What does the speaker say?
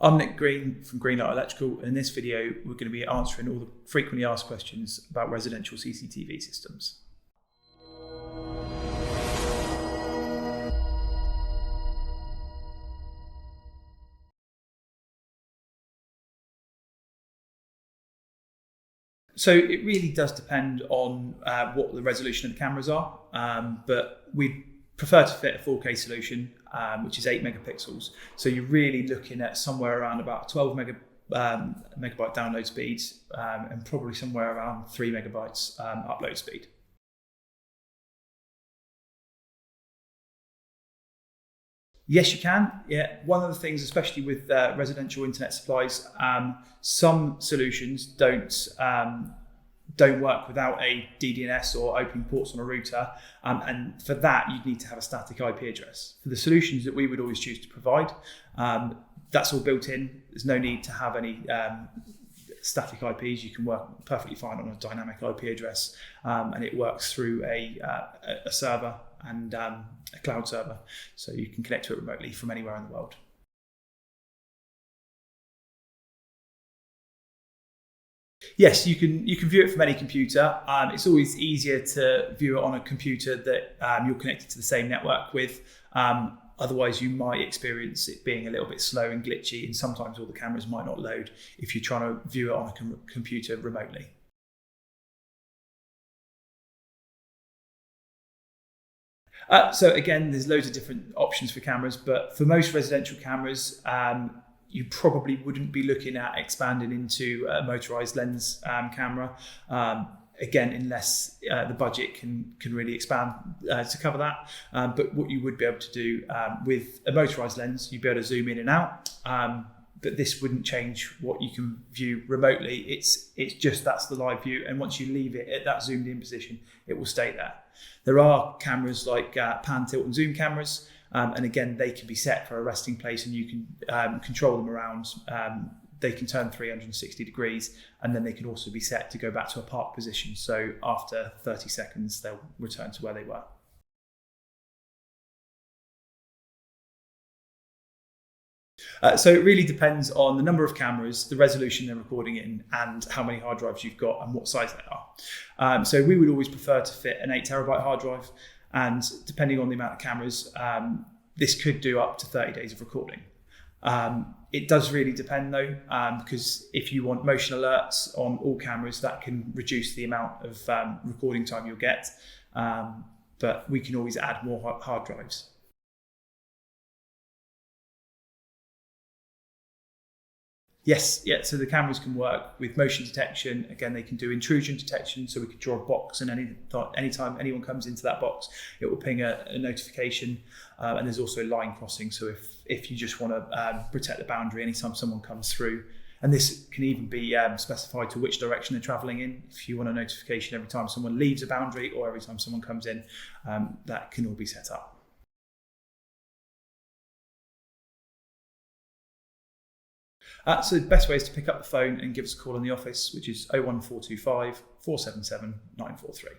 I'm Nick Green from Greenlight Electrical, and in this video we're going to be answering all the frequently asked questions about residential CCTV systems. So it really does depend on what the resolution of the cameras are, but we prefer to fit a 4K solution, which is 8 megapixels. So you're really looking at somewhere around about 12 megabyte download speed and probably somewhere around 3 megabytes upload speed. Yes, you can. Yeah, one of the things, especially with residential internet supplies, some solutions don't work without a DDNS or opening ports on a router, and for that you'd need to have a static IP address. For the solutions that we would always choose to provide, that's all built in. There's no need to have any static IPs. You can work perfectly fine on a dynamic IP address, and it works through a server and a cloud server, so you can connect to it remotely from anywhere in the world. Yes, you can view it from any computer. It's always easier to view it on a computer that you're connected to the same network with. Otherwise, you might experience it being a little bit slow and glitchy, and sometimes all the cameras might not load if you're trying to view it on a computer remotely. So again, there's loads of different options for cameras, but for most residential cameras, you probably wouldn't be looking at expanding into a motorized lens camera, again, unless the budget can really expand to cover that. But what you would be able to do with a motorized lens, you'd be able to zoom in and out, but this wouldn't change what you can view remotely. It's just that's the live view, and once you leave it at that zoomed in position, it will stay there. There are cameras like pan, tilt and zoom cameras, and again, they can be set for a resting place, and you can control them around. They can turn 360 degrees, and then they can also be set to go back to a park position. So after 30 seconds, they'll return to where they were. So it really depends on the number of cameras, the resolution they're recording in, and how many hard drives you've got and what size they are. So we would always prefer to fit an 8 terabyte hard drive, and depending on the amount of cameras, this could do up to 30 days of recording. It does really depend though, because if you want motion alerts on all cameras, that can reduce the amount of recording time you'll get, but we can always add more hard drives. Yes, yeah. So the cameras can work with motion detection. Again, they can do intrusion detection. So we could draw a box, and anytime anyone comes into that box, it will ping a notification. And there's also line crossing. So if you just want to protect the boundary anytime someone comes through, and this can even be specified to which direction they're traveling in. If you want a notification every time someone leaves a boundary or every time someone comes in, that can all be set up. So the best way is to pick up the phone and give us a call in the office, which is 01425 477 943.